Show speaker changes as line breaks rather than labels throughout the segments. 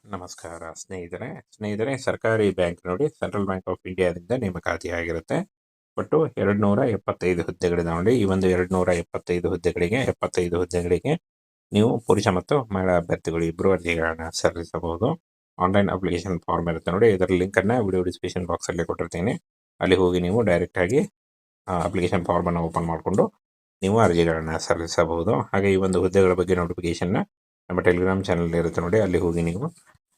ನಮಸ್ಕಾರ ಸ್ನೇಹಿತರೆ ಸರ್ಕಾರಿ ಬ್ಯಾಂಕ್ ನೋಡಿ ಸೆಂಟ್ರಲ್ ಬ್ಯಾಂಕ್ ಆಫ್ ಇಂಡಿಯಾದಿಂದ ನೇಮಕಾತಿಯಾಗಿರುತ್ತೆ. ಒಟ್ಟು 275 ಹುದ್ದೆಗಳಿದೆ ನೋಡಿ. ಈ ಒಂದು 275 ಹುದ್ದೆಗಳಿಗೆ 75 ಹುದ್ದೆಗಳಿಗೆ ನೀವು ಪುರುಷ ಮತ್ತು ಮಹಿಳಾ ಅಭ್ಯರ್ಥಿಗಳು ಇಬ್ಬರು ಅರ್ಜಿಗಳನ್ನು ಸಲ್ಲಿಸಬಹುದು. ಆನ್ಲೈನ್ ಅಪ್ಲಿಕೇಶನ್ ಫಾರ್ಮ್ ಇರುತ್ತೆ ನೋಡಿ. ಇದರ ಲಿಂಕನ್ನು ವಿಡಿಯೋ ಡಿಸ್ಕ್ರಿಪ್ಷನ್ ಬಾಕ್ಸಲ್ಲಿ ಕೊಟ್ಟಿರ್ತೀನಿ. ಅಲ್ಲಿ ಹೋಗಿ ನೀವು ಡೈರೆಕ್ಟಾಗಿ ಅಪ್ಲಿಕೇಶನ್ ಫಾರ್ಮನ್ನು ಓಪನ್ ಮಾಡಿಕೊಂಡು ನೀವು ಅರ್ಜಿಗಳನ್ನು ಸಲ್ಲಿಸಬಹುದು. ಹಾಗೆ ಈ ಒಂದು ಹುದ್ದೆಗಳ ಬಗ್ಗೆ ನೋಟಿಫಿಕೇಶನ್ನ ನಮ್ಮ ಟೆಲಿಗ್ರಾಮ್ ಚಾನಲ್ ಇರುತ್ತೆ ನೋಡಿ. ಅಲ್ಲಿ ಹೋಗಿ ನೀವು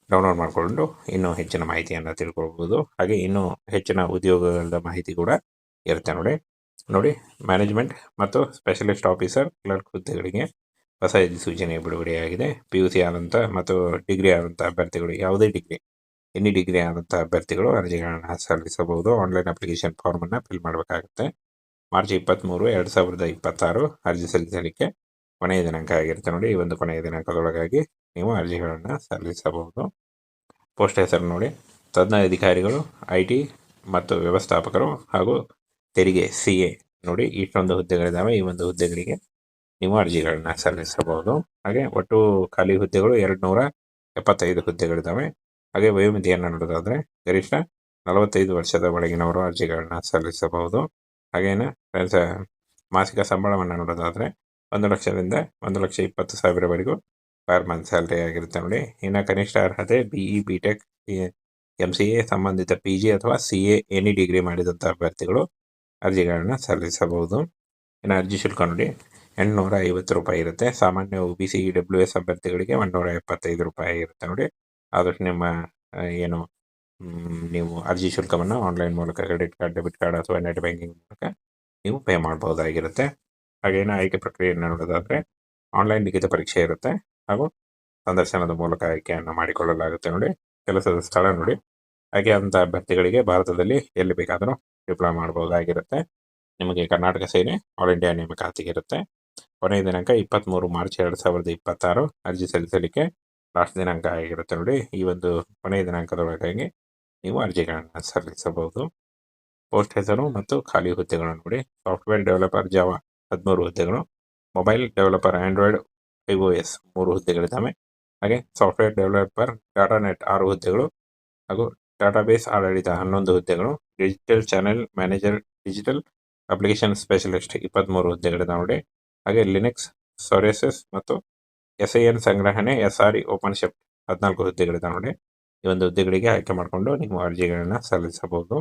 ಡೌನ್ಲೋಡ್ ಮಾಡಿಕೊಂಡು ಇನ್ನೂ ಹೆಚ್ಚಿನ ಮಾಹಿತಿಯನ್ನು ತಿಳ್ಕೊಳ್ಬೋದು. ಹಾಗೆ ಇನ್ನೂ ಹೆಚ್ಚಿನ ಉದ್ಯೋಗಗಳ ಮಾಹಿತಿ ಕೂಡ ಇರುತ್ತೆ ನೋಡಿ. ಮ್ಯಾನೇಜ್ಮೆಂಟ್ ಮತ್ತು ಸ್ಪೆಷಲಿಸ್ಟ್ ಆಫೀಸರ್ ಕ್ಲರ್ಕ್ ಹುದ್ದೆಗಳಿಗೆ ಹೊಸ ಅಧಿಸೂಚನೆ ಬಿಡುಗಡೆಯಾಗಿದೆ. PUC ಆದಂಥ ಮತ್ತು ಡಿಗ್ರಿ ಆದಂಥ ಅಭ್ಯರ್ಥಿಗಳು, ಯಾವುದೇ ಡಿಗ್ರಿ ಎನಿ ಡಿಗ್ರಿ ಆದಂಥ ಅಭ್ಯರ್ಥಿಗಳು ಅರ್ಜಿಗಳನ್ನು ಸಲ್ಲಿಸಬಹುದು. ಆನ್ಲೈನ್ ಅಪ್ಲಿಕೇಶನ್ ಫಾರ್ಮನ್ನು ಫಿಲ್ ಮಾಡಬೇಕಾಗುತ್ತೆ. ಮಾರ್ಚ್ 23, 2026 ಅರ್ಜಿ ಸಲ್ಲಿಸಲಿಕ್ಕೆ ಕೊನೆಯ ದಿನಾಂಕ ಆಗಿರುತ್ತೆ ನೋಡಿ. ಈ ಒಂದು ಕೊನೆಯ ದಿನಾಂಕದೊಳಗಾಗಿ ನೀವು ಅರ್ಜಿಗಳನ್ನು ಸಲ್ಲಿಸಬಹುದು. ಪೋಸ್ಟ್ ಹೆಸರು ನೋಡಿ, ತಜ್ಞ ಅಧಿಕಾರಿಗಳು, IT ಮತ್ತು ವ್ಯವಸ್ಥಾಪಕರು ಹಾಗೂ ತೆರಿಗೆ CA ನೋಡಿ. ಇಷ್ಟೊಂದು ಹುದ್ದೆಗಳಿದ್ದಾವೆ. ಈ ಒಂದು ಹುದ್ದೆಗಳಿಗೆ ನೀವು ಅರ್ಜಿಗಳನ್ನು ಸಲ್ಲಿಸಬಹುದು. ಹಾಗೆ ಒಟ್ಟು ಖಾಲಿ ಹುದ್ದೆಗಳು 275 ಹುದ್ದೆಗಳಿದ್ದಾವೆ. ಹಾಗೆ ವಯೋಮಿತಿಯನ್ನು ನೋಡೋದಾದರೆ ಗರಿಷ್ಠ 45 ವರ್ಷದ ಒಳಗಿನವರು ಅರ್ಜಿಗಳನ್ನು ಸಲ್ಲಿಸಬಹುದು. ಹಾಗೇನು ಮಾಸಿಕ ಸಂಬಳವನ್ನು ನೋಡೋದಾದರೆ 1 ಲಕ್ಷದಿಂದ 1,20,000ವರೆಗೂ ಪರ್ ಮಂತ್ ಸ್ಯಾಲ್ರಿ ಆಗಿರುತ್ತೆ ನೋಡಿ. ಇನ್ನು ಕನಿಷ್ಠ ಅರ್ಹತೆ BE, BTech, MCA, ಸಂಬಂಧಿತ PG ಅಥವಾ CA ಎನಿ ಡಿಗ್ರಿ ಮಾಡಿದಂಥ ಅಭ್ಯರ್ಥಿಗಳು ಅರ್ಜಿಗಳನ್ನು ಸಲ್ಲಿಸಬಹುದು. ಇನ್ನು ಅರ್ಜಿ ಶುಲ್ಕ ನೋಡಿ, 850 ರೂಪಾಯಿ ಇರುತ್ತೆ. ಸಾಮಾನ್ಯ OBC EWS ಅಭ್ಯರ್ಥಿಗಳಿಗೆ 175 ರೂಪಾಯಿ ಇರುತ್ತೆ ನೋಡಿ. ಆದಷ್ಟು ನಿಮ್ಮ ನೀವು ಅರ್ಜಿ ಶುಲ್ಕವನ್ನು ಆನ್ಲೈನ್ ಮೂಲಕ ಕ್ರೆಡಿಟ್ ಕಾರ್ಡ್, ಡೆಬಿಟ್ ಕಾರ್ಡ್ ಅಥವಾ ನೆಟ್ ಬ್ಯಾಂಕಿಂಗ್ ಮೂಲಕ ನೀವು ಪೇ ಮಾಡಬಹುದಾಗಿರುತ್ತೆ. ಹಾಗೇನು ಆಯ್ಕೆ ಪ್ರಕ್ರಿಯೆಯನ್ನು ನೋಡೋದಾದರೆ ಆನ್ಲೈನ್ ಲಿಖಿತ ಪರೀಕ್ಷೆ ಇರುತ್ತೆ ಹಾಗೂ ಸಂದರ್ಶನದ ಮೂಲಕ ಆಯ್ಕೆಯನ್ನು ಮಾಡಿಕೊಳ್ಳಲಾಗುತ್ತೆ ನೋಡಿ. ಕೆಲಸದ ಸ್ಥಳ ನೋಡಿ, ಆಯ್ಕೆಯಾದಂಥ ಅಭ್ಯರ್ಥಿಗಳಿಗೆ ಭಾರತದಲ್ಲಿ ಎಲ್ಲಿ ಬೇಕಾದರೂ ಡಿಪ್ಲೊಮಾ ಮಾಡಬಹುದಾಗಿರುತ್ತೆ. ನಿಮಗೆ ಕರ್ನಾಟಕ ಸೇನೆ ಆಲ್ ಇಂಡಿಯಾ ನೇಮಕಾತಿಗಿರುತ್ತೆ. ಕೊನೆಯ ದಿನಾಂಕ 23 ಮಾರ್ಚ್ 2026 ಅರ್ಜಿ ಸಲ್ಲಿಸಲಿಕ್ಕೆ ಲಾಸ್ಟ್ ದಿನಾಂಕ ಆಗಿರುತ್ತೆ ನೋಡಿ. ಈ ಒಂದು ಕೊನೆಯ ದಿನಾಂಕದೊಳಗಾಗಿ ನೀವು ಅರ್ಜಿಗಳನ್ನು ಸಲ್ಲಿಸಬಹುದು. ಪೋಸ್ಟ್ ಹೆಸರು ಮತ್ತು ಖಾಲಿ ಹುದ್ದೆಗಳು ನೋಡಿ. ಸಾಫ್ಟ್ವೇರ್ ಡೆವಲಪರ್ ಜಾವಾ 13 ಹುದ್ದೆಗಳು, ಮೊಬೈಲ್ ಡೆವಲಪರ್ ಆಂಡ್ರಾಯ್ಡ್ iOS 3 ಹುದ್ದೆಗಳಿದ್ದಾವೆ. ಹಾಗೆ ಸಾಫ್ಟ್ವೇರ್ ಡೆವಲಪರ್ ಡಾಟಾ ನೆಟ್ 6 ಹುದ್ದೆಗಳು ಹಾಗೂ ಡಾಟಾಬೇಸ್ ಆಡಳಿತ 11 ಹುದ್ದೆಗಳು, digital channel manager, digital application specialist 23 ಹುದ್ದೆಗಳಿದ್ದಾವೆ ನೋಡಿ. ಹಾಗೆ ಲಿನಕ್ಸ್, ಸೋರೇಸಸ್ ಮತ್ತು SIN ಸಂಗ್ರಹಣೆ SRE ಓಪನ್ ಶಿಫ್ಟ್ 14 ಹುದ್ದೆಗಳಿದ್ದಾವೆ ನೋಡಿ. ಈ ಒಂದು ಹುದ್ದೆಗಳಿಗೆ ಆಯ್ಕೆ ಮಾಡಿಕೊಂಡು ನೀವು ಅರ್ಜಿಗಳನ್ನು ಸಲ್ಲಿಸಬಹುದು.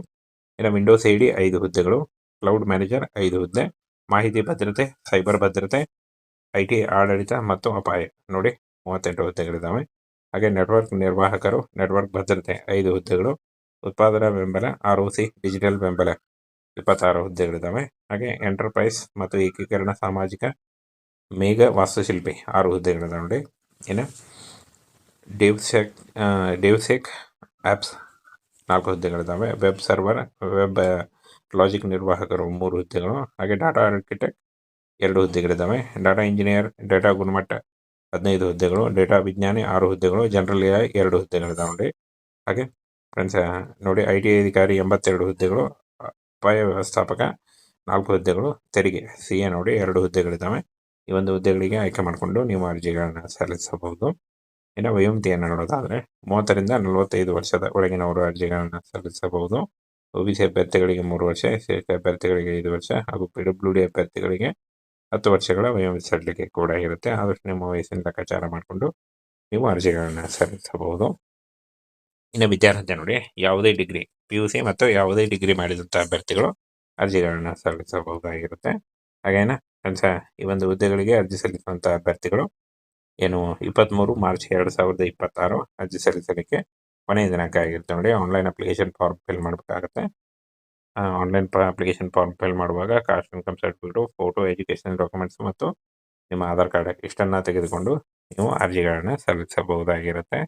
ಇನ್ನು ವಿಂಡೋಸ್ AD 5 ಹುದ್ದೆಗಳು, ಕ್ಲೌಡ್ ಮ್ಯಾನೇಜರ್ 5 ಹುದ್ದೆ, ಮಾಹಿತಿ ಭದ್ರತೆ, ಸೈಬರ್ ಭದ್ರತೆ, IT ಆಡಳಿತ ಮತ್ತು ಅಪಾಯ ನೋಡಿ 38 ಹುದ್ದೆಗಳಿದ್ದಾವೆ. ಹಾಗೆ ನೆಟ್ವರ್ಕ್ ನಿರ್ವಾಹಕರು, ನೆಟ್ವರ್ಕ್ ಭದ್ರತೆ 5 ಹುದ್ದೆಗಳು, ಉತ್ಪಾದನಾ ಬೆಂಬಲ ROC ಡಿಜಿಟಲ್ ಬೆಂಬಲ 26 ಹುದ್ದೆಗಳಿದ್ದಾವೆ. ಹಾಗೆ ಎಂಟರ್ಪ್ರೈಸ್ ಮತ್ತು ಏಕೀಕರಣ ಸಾಮಾಜಿಕ ಮೇಘ ವಾಸ್ತುಶಿಲ್ಪಿ 6 ಹುದ್ದೆಗಳಿದ್ದಾವೆ ನೋಡಿ. ಇನ್ನು ಡೆವ್ಸೆಕ್ ಆ್ಯಪ್ಸ್ 4 ಹುದ್ದೆಗಳಿದ್ದಾವೆ. ವೆಬ್ ಸರ್ವರ್, ವೆಬ್ ಲಾಜಿಕ್ ನಿರ್ವಾಹಕರು 3 ಹುದ್ದೆಗಳು. ಹಾಗೆ ಡಾಟಾ ಆರ್ಕಿಟೆಕ್ಟ್ 2 ಹುದ್ದೆಗಳಿದ್ದಾವೆ. ಡಾಟಾ ಇಂಜಿನಿಯರ್, ಡೇಟಾ ಗುಣಮಟ್ಟ 15 ಹುದ್ದೆಗಳು, ಡೇಟಾ ವಿಜ್ಞಾನಿ 6 ಹುದ್ದೆಗಳು, ಜನರಲ್ AI 2 ಹುದ್ದೆಗಳಿದ್ದಾವೆ ನೋಡಿ. ಹಾಗೆ ಫ್ರೆಂಡ್ಸ್ ನೋಡಿ, IT ಅಧಿಕಾರಿ 82 ಹುದ್ದೆಗಳು, ಅಪಾಯ ವ್ಯವಸ್ಥಾಪಕ 4 ಹುದ್ದೆಗಳು, ತೆರಿಗೆ CA ನೋಡಿ 2 ಹುದ್ದೆಗಳಿದ್ದಾವೆ. ಈ ಒಂದು ಹುದ್ದೆಗಳಿಗೆ ಆಯ್ಕೆ ಮಾಡಿಕೊಂಡು ನೀವು ಅರ್ಜಿಗಳನ್ನು ಸಲ್ಲಿಸಬಹುದು. ಇನ್ನು ವಯೋಮಿತಿಯನ್ನು ನೋಡೋದಾದರೆ 30ರಿಂದ 45 ವರ್ಷದ ಒಳಗಿನವರು ಅರ್ಜಿಗಳನ್ನು ಸಲ್ಲಿಸಬಹುದು. OBC ಅಭ್ಯರ್ಥಿಗಳಿಗೆ 3 ವರ್ಷ, SC ಅಭ್ಯರ್ಥಿಗಳಿಗೆ 5 ವರ್ಷ ಹಾಗೂ PWD ಅಭ್ಯರ್ಥಿಗಳಿಗೆ 10 ವರ್ಷಗಳ ವಯೋಮಿತಿ ಸಡಿಲಿಕೆ ಕೂಡ ಇರುತ್ತೆ. ಆದಷ್ಟು ನಿಮ್ಮ ವಯಸ್ಸಿನ ಲೆಕ್ಕಾಚಾರ ಮಾಡಿಕೊಂಡು ನೀವು ಅರ್ಜಿಗಳನ್ನು ಸಲ್ಲಿಸಬಹುದು. ಇನ್ನು ವಿದ್ಯಾರ್ಹತೆ ನೋಡಿ, ಯಾವುದೇ ಡಿಗ್ರಿ PUC ಮತ್ತು ಯಾವುದೇ ಡಿಗ್ರಿ ಮಾಡಿದಂಥ ಅಭ್ಯರ್ಥಿಗಳು ಅರ್ಜಿಗಳನ್ನು ಸಲ್ಲಿಸಬಹುದಾಗಿರುತ್ತೆ. ಹಾಗೇನ ಫ್ರೆಂಡ್ಸ್, ಈ ಒಂದು ಹುದ್ದೆಗಳಿಗೆ ಅರ್ಜಿ ಸಲ್ಲಿಸುವಂಥ ಅಭ್ಯರ್ಥಿಗಳು 23 ಮಾರ್ಚ್ 2026 ಅರ್ಜಿ ಸಲ್ಲಿಸಲಿಕ್ಕೆ ಕೊನೆಯ ದಿನಾಂಕ ಆಗಿರುತ್ತೆ ನೋಡಿ. ಆನ್ಲೈನ್ ಅಪ್ಲಿಕೇಶನ್ ಫಾರ್ಮ್ ಫಿಲ್ ಮಾಡಬೇಕಾಗುತ್ತೆ. ಆನ್ಲೈನ್ ಅಪ್ಲಿಕೇಶನ್ ಫಾರ್ಮ್ ಫಿಲ್ ಮಾಡುವಾಗ caste income certificate, photo, educational documents ಮತ್ತು ನಿಮ್ಮ ಆಧಾರ್ ಕಾರ್ಡ್ ಇಷ್ಟನ್ನು ತೆಗೆದುಕೊಂಡು ನೀವು ಅರ್ಜಿಗಳನ್ನು ಸಲ್ಲಿಸಬಹುದಾಗಿರುತ್ತೆ.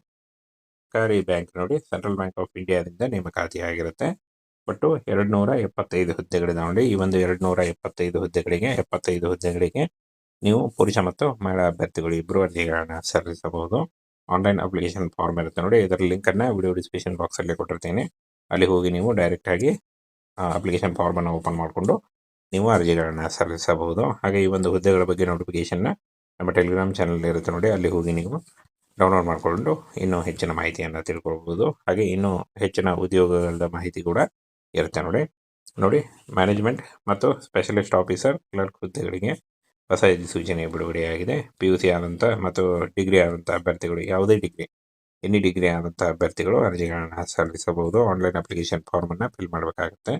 ಸರ್ಕಾರಿ ಬ್ಯಾಂಕ್ ನೋಡಿ, ಸೆಂಟ್ರಲ್ ಬ್ಯಾಂಕ್ ಆಫ್ ಇಂಡಿಯಾದಿಂದ ನೇಮಕಾತಿಯಾಗಿರುತ್ತೆ. ಒಟ್ಟು 275 ಹುದ್ದೆಗಳಿದ್ದಾವೆ ನೋಡಿ. ಈ ಒಂದು 275 ಹುದ್ದೆಗಳಿಗೆ 75 ಹುದ್ದೆಗಳಿಗೆ ನೀವು ಪುರುಷ ಮತ್ತು ಮಹಿಳಾ ಅಭ್ಯರ್ಥಿಗಳು ಇಬ್ಬರು ಅರ್ಜಿಗಳನ್ನು ಸಲ್ಲಿಸಬಹುದು. ಆನ್ಲೈನ್ ಅಪ್ಲಿಕೇಶನ್ ಫಾರ್ಮ್ ಇರುತ್ತೆ ನೋಡಿ. ಇದರ ಲಿಂಕನ್ನು ವಿಡಿಯೋ ಡಿಸ್ಕ್ರಿಪ್ಷನ್ ಬಾಕ್ಸಲ್ಲಿ ಕೊಟ್ಟಿರ್ತೀನಿ. ಅಲ್ಲಿ ಹೋಗಿ ನೀವು ಡೈರೆಕ್ಟಾಗಿ ಅಪ್ಲಿಕೇಶನ್ ಫಾರ್ಮನ್ನು ಓಪನ್ ಮಾಡಿಕೊಂಡು ನೀವು ಅರ್ಜಿಗಳನ್ನು ಸಲ್ಲಿಸಬಹುದು. ಹಾಗೆ ಈ ಒಂದು ಹುದ್ದೆಗಳ ಬಗ್ಗೆ ನೋಟಿಫಿಕೇಷನ್ನ ನಮ್ಮ ಟೆಲಿಗ್ರಾಮ್ ಚಾನಲ್ ಇರುತ್ತೆ ನೋಡಿ. ಅಲ್ಲಿ ಹೋಗಿ ನೀವು ಡೌನ್ಲೋಡ್ ಮಾಡಿಕೊಂಡು ಇನ್ನೂ ಹೆಚ್ಚಿನ ಮಾಹಿತಿಯನ್ನು ತಿಳ್ಕೊಳ್ಬೋದು. ಹಾಗೆ ಇನ್ನೂ ಹೆಚ್ಚಿನ ಉದ್ಯೋಗಗಳ ಮಾಹಿತಿ ಕೂಡ ಇರುತ್ತೆ ನೋಡಿ ಮ್ಯಾನೇಜ್ಮೆಂಟ್ ಮತ್ತು ಸ್ಪೆಷಲಿಸ್ಟ್ ಆಫೀಸರ್ ಕ್ಲರ್ಕ್ ಹುದ್ದೆಗಳಿಗೆ ಹೊಸ ಅಧಿಸೂಚನೆ ಬಿಡುಗಡೆಯಾಗಿದೆ. PUC ಆದಂಥ ಮತ್ತು ಡಿಗ್ರಿ ಆದಂಥ ಅಭ್ಯರ್ಥಿಗಳು, ಯಾವುದೇ ಡಿಗ್ರಿ, ಎನಿ ಡಿಗ್ರಿ ಆದಂಥ ಅಭ್ಯರ್ಥಿಗಳು ಅರ್ಜಿಗಳನ್ನು ಸಲ್ಲಿಸಬಹುದು. ಆನ್ಲೈನ್ ಅಪ್ಲಿಕೇಶನ್ ಫಾರ್ಮನ್ನು ಫಿಲ್ ಮಾಡಬೇಕಾಗುತ್ತೆ.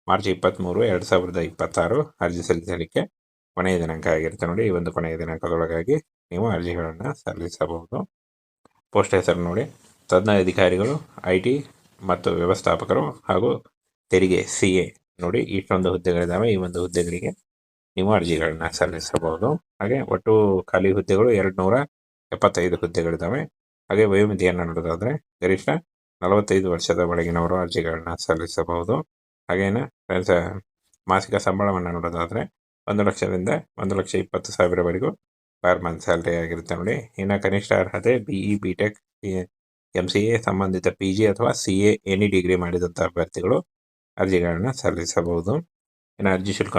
ಮಾರ್ಚ್ 23, 2026 ಅರ್ಜಿ ಸಲ್ಲಿಸಲಿಕ್ಕೆ ಕೊನೆಯ ದಿನಾಂಕ ಆಗಿರುತ್ತೆ ಈ ಒಂದು ಕೊನೆಯ ದಿನಾಂಕದೊಳಗಾಗಿ ನೀವು ಅರ್ಜಿಗಳನ್ನು ಸಲ್ಲಿಸಬಹುದು. ಪೋಸ್ಟ್ ಹೆಸರು ತಜ್ಞ ಅಧಿಕಾರಿಗಳು, IT ಮತ್ತು ವ್ಯವಸ್ಥಾಪಕರು ಹಾಗೂ ತೆರಿಗೆ CA ಇಷ್ಟೊಂದು ಹುದ್ದೆಗಳಿದ್ದಾವೆ. ಈ ಒಂದು ಹುದ್ದೆಗಳಿಗೆ ನೀವು ಅರ್ಜಿಗಳನ್ನು ಸಲ್ಲಿಸಬಹುದು. ಹಾಗೆ ಒಟ್ಟು ಖಾಲಿ ಹುದ್ದೆಗಳು 275 ಹುದ್ದೆಗಳಿದ್ದಾವೆ. ಹಾಗೆ ವಯೋಮಿತಿಯನ್ನು ನೋಡೋದಾದರೆ ಗರಿಷ್ಠ 45 ವರ್ಷದ ಒಳಗಿನವರು ಅರ್ಜಿಗಳನ್ನ ಸಲ್ಲಿಸಬಹುದು. ಹಾಗೇನು ಮಾಸಿಕ ಸಂಬಳವನ್ನು ನೋಡೋದಾದರೆ 1 ಲಕ್ಷದಿಂದ 1,20,000ವರೆಗೂ ಪರ್ ಮಂತ್ ಸ್ಯಾಲ್ರಿ ಆಗಿರುತ್ತೆ ಇನ್ನು ಕನಿಷ್ಠ ಅರ್ಹತೆ BE, BTech, MCA, ಸಂಬಂಧಿತ PG ಅಥವಾ CA ಎನಿ ಡಿಗ್ರಿ ಮಾಡಿದಂಥ ಅಭ್ಯರ್ಥಿಗಳು ಅರ್ಜಿಗಳನ್ನು ಸಲ್ಲಿಸಬಹುದು. ಇನ್ನು ಅರ್ಜಿ ಶುಲ್ಕ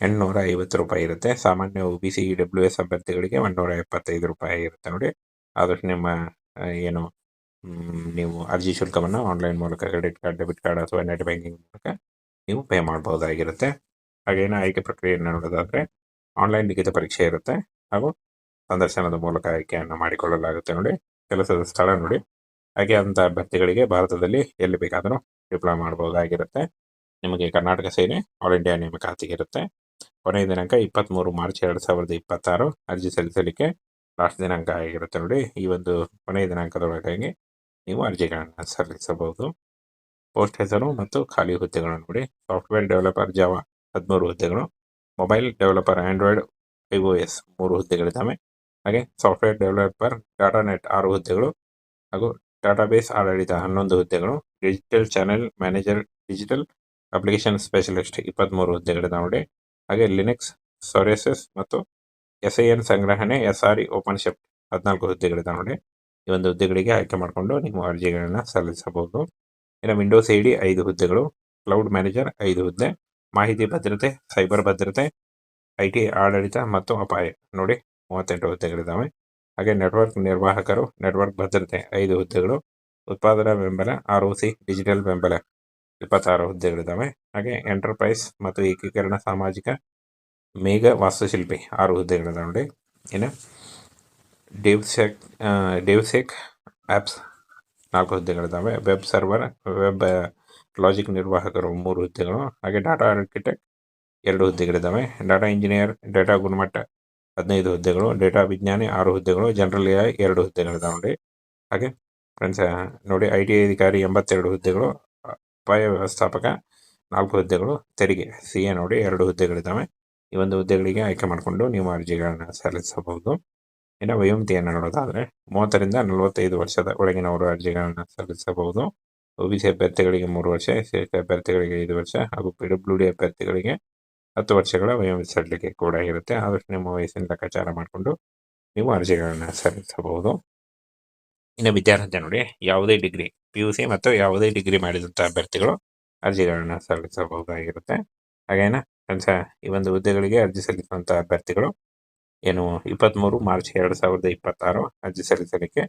850 ರೂಪಾಯಿ ಇರುತ್ತೆ. ಸಾಮಾನ್ಯ OBC EWS ಅಭ್ಯರ್ಥಿಗಳಿಗೆ 175 ರೂಪಾಯಿ ಇರುತ್ತೆ ಆದಷ್ಟು ನಿಮ್ಮ ನೀವು ಅರ್ಜಿ ಶುಲ್ಕವನ್ನು ಆನ್ಲೈನ್ ಮೂಲಕ ಕ್ರೆಡಿಟ್ ಕಾರ್ಡ್, ಡೆಬಿಟ್ ಕಾರ್ಡ್ ಅಥವಾ ನೆಟ್ ಬ್ಯಾಂಕಿಂಗ್ ಮೂಲಕ ನೀವು ಪೇ ಮಾಡಬಹುದಾಗಿರುತ್ತೆ. ಹಾಗೇನು ಆಯ್ಕೆ ಪ್ರಕ್ರಿಯೆಯನ್ನು ನೋಡೋದಾದರೆ ಆನ್ಲೈನ್ ಲಿಖಿತ ಪರೀಕ್ಷೆ ಇರುತ್ತೆ ಹಾಗೂ ಸಂದರ್ಶನದ ಮೂಲಕ ಆಯ್ಕೆಯನ್ನು ಮಾಡಿಕೊಳ್ಳಲಾಗುತ್ತೆ ಕೆಲಸದ ಸ್ಥಳ ಹಾಗೆ ಅಂಥ ಅಭ್ಯರ್ಥಿಗಳಿಗೆ ಭಾರತದಲ್ಲಿ ಎಲ್ಲಿ ಬೇಕಾದರೂ ಡಿಪ್ಲೈ ಮಾಡಬಹುದಾಗಿರುತ್ತೆ. ನಿಮಗೆ ಕರ್ನಾಟಕ ಸೇನೆ ಆಲ್ ಇಂಡಿಯಾ ನೇಮಕಾತಿ ಇರುತ್ತೆ. ಕೊನೆಯ ದಿನಾಂಕ 23 ಮಾರ್ಚ್ 2026 ಅರ್ಜಿ ಸಲ್ಲಿಸಲಿಕ್ಕೆ ಲಾಸ್ಟ್ ದಿನಾಂಕ ಆಗಿರುತ್ತೆ ಈ ಒಂದು ಕೊನೆಯ ದಿನಾಂಕದೊಳಗಾಗಿ ನೀವು ಅರ್ಜಿಗಳನ್ನು ಸಲ್ಲಿಸಬಹುದು. ಪೋಸ್ಟ್ ಹೆಸರು ಮತ್ತು ಖಾಲಿ ಹುದ್ದೆಗಳು ಸಾಫ್ಟ್ವೇರ್ ಡೆವಲಪರ್ ಜಾವಾ 13 ಹುದ್ದೆಗಳು, ಮೊಬೈಲ್ ಡೆವಲಪರ್ ಆಂಡ್ರಾಯ್ಡ್ iOS 3 ಹುದ್ದೆಗಳಿದ್ದಾವೆ. ಹಾಗೆ ಸಾಫ್ಟ್ವೇರ್ ಡೆವಲಪರ್ ಡಾಟಾ ನೆಟ್ 6 ಹುದ್ದೆಗಳು ಹಾಗೂ ಡಾಟಾಬೇಸ್ ಆಡಳಿತ 11 ಹುದ್ದೆಗಳು, digital channel manager, digital application specialist 23 ಹುದ್ದೆಗಳಿದ್ದಾವೆ ಹಾಗೆ ಲಿನಕ್ಸ್, ಸೋರೇಸಸ್ ಮತ್ತು SIN ಸಂಗ್ರಹಣೆ SRE ಓಪನ್ ಶಿಫ್ಟ್ 14 ಹುದ್ದೆಗಳಿದ್ದಾವೆ ಈ ಒಂದು ಹುದ್ದೆಗಳಿಗೆ ಆಯ್ಕೆ ಮಾಡಿಕೊಂಡು ನೀವು ಅರ್ಜಿಗಳನ್ನು ಸಲ್ಲಿಸಬಹುದು. ಇನ್ನು ವಿಂಡೋಸ್ ID 5 ಹುದ್ದೆಗಳು, ಕ್ಲೌಡ್ ಮ್ಯಾನೇಜರ್ 5 ಹುದ್ದೆ, ಮಾಹಿತಿ ಭದ್ರತೆ, ಸೈಬರ್ ಭದ್ರತೆ, IT ಆಡಳಿತ ಮತ್ತು ಅಪಾಯ 38 ಹುದ್ದೆಗಳಿದ್ದಾವೆ. ಹಾಗೆ ನೆಟ್ವರ್ಕ್ ನಿರ್ವಾಹಕರು, ನೆಟ್ವರ್ಕ್ ಭದ್ರತೆ 5 ಹುದ್ದೆಗಳು, ಉತ್ಪಾದನಾ ಬೆಂಬಲ ROC ಡಿಜಿಟಲ್ ಬೆಂಬಲ 26 ಹುದ್ದೆಗಳಿದ್ದಾವೆ. ಹಾಗೆ ಎಂಟರ್ಪ್ರೈಸ್ ಮತ್ತು ಏಕೀಕರಣ ಸಾಮಾಜಿಕ ಮೇಘ ವಾಸ್ತುಶಿಲ್ಪಿ 6 ಹುದ್ದೆಗಳಿದ್ದಾವೆ ಇನ್ನು ಡೆವ್ಸೆಕ್ ಆ್ಯಪ್ಸ್ 4 ಹುದ್ದೆಗಳಿದ್ದಾವೆ. ವೆಬ್ ಸರ್ವರ್, ವೆಬ್ ಲಾಜಿಕ್ ನಿರ್ವಾಹಕರು 3 ಹುದ್ದೆಗಳು, ಹಾಗೆ ಡಾಟಾ ಆರ್ಕಿಟೆಕ್ಟ್ 2 ಹುದ್ದೆಗಳಿದ್ದಾವೆ. ಡಾಟಾ ಇಂಜಿನಿಯರ್, ಡೇಟಾ ಗುಣಮಟ್ಟ 15 ಹುದ್ದೆಗಳು, ಡೇಟಾ ವಿಜ್ಞಾನಿ 6 ಹುದ್ದೆಗಳು, ಜನರಲ್ AI 2 ಹುದ್ದೆಗಳಿದ್ದಾವೆ ಹಾಗೆ ಫ್ರೆಂಡ್ಸ್ IT ಅಧಿಕಾರಿ 82 ಹುದ್ದೆಗಳು, ಅಪಾಯ ವ್ಯವಸ್ಥಾಪಕ 4 ಹುದ್ದೆಗಳು, ತೆರಿಗೆ CA 2 ಹುದ್ದೆಗಳಿದ್ದಾವೆ. ಈ ಒಂದು ಹುದ್ದೆಗಳಿಗೆ ಆಯ್ಕೆ ಮಾಡಿಕೊಂಡು ನೀವು ಅರ್ಜಿಗಳನ್ನು ಸಲ್ಲಿಸಬಹುದು. ಇನ್ನು ವಯೋಮಿತಿಯನ್ನು ನೋಡೋದಾದರೆ 30ರಿಂದ 45 ವರ್ಷದ ಒಳಗಿನವರು ಅರ್ಜಿಗಳನ್ನು ಸಲ್ಲಿಸಬಹುದು. OBC ಅಭ್ಯರ್ಥಿಗಳಿಗೆ 3 ವರ್ಷ, SC ಅಭ್ಯರ್ಥಿಗಳಿಗೆ 5 ವರ್ಷ ಹಾಗೂ PWD ಅಭ್ಯರ್ಥಿಗಳಿಗೆ 10 ವರ್ಷಗಳ ವಯೋಮಿತಿ ಸಡಿಲಿಕೆ ಕೂಡ ಇರುತ್ತೆ. ಆದಷ್ಟು ನಿಮ್ಮ ವಯಸ್ಸಿನ ಲೆಕ್ಕಾಚಾರ ಮಾಡಿಕೊಂಡು ನೀವು ಅರ್ಜಿಗಳನ್ನು ಸಲ್ಲಿಸಬಹುದು. ಇನ್ನು ವಿದ್ಯಾರ್ಹತೆ ಯಾವುದೇ ಡಿಗ್ರಿ PUC ಮತ್ತು ಯಾವುದೇ ಡಿಗ್ರಿ ಮಾಡಿದಂಥ ಅಭ್ಯರ್ಥಿಗಳು ಅರ್ಜಿಗಳನ್ನು ಸಲ್ಲಿಸಬಹುದಾಗಿರುತ್ತೆ. ಹಾಗೇನ ಫ್ರೆಂಡ್ಸ್ ಈ ಒಂದು ಹುದ್ದೆಗಳಿಗೆ ಅರ್ಜಿ ಸಲ್ಲಿಸುವಂಥ ಅಭ್ಯರ್ಥಿಗಳು 23 ಮಾರ್ಚ್ 2026 ಅರ್ಜಿ ಸಲ್ಲಿಸಲಿಕ್ಕೆ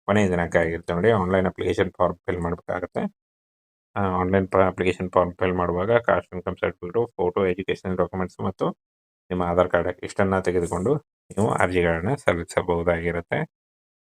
ಕೊನೆಯ ದಿನಾಂಕ ಆಗಿರುತ್ತೆ ಆನ್ಲೈನ್ ಅಪ್ಲಿಕೇಶನ್ ಫಾರ್ಮ್ ಫಿಲ್ ಮಾಡಬೇಕಾಗುತ್ತೆ. ಆನ್ಲೈನ್ ಅಪ್ಲಿಕೇಶನ್ ಫಾರ್ಮ್ ಫಿಲ್ ಮಾಡುವಾಗ caste income certificate, photo, educational documents ಮತ್ತು ನಿಮ್ಮ ಆಧಾರ್ ಕಾರ್ಡ್ ಇಷ್ಟನ್ನು ತೆಗೆದುಕೊಂಡು ನೀವು ಅರ್ಜಿಗಳನ್ನು ಸಲ್ಲಿಸಬಹುದಾಗಿರುತ್ತೆ.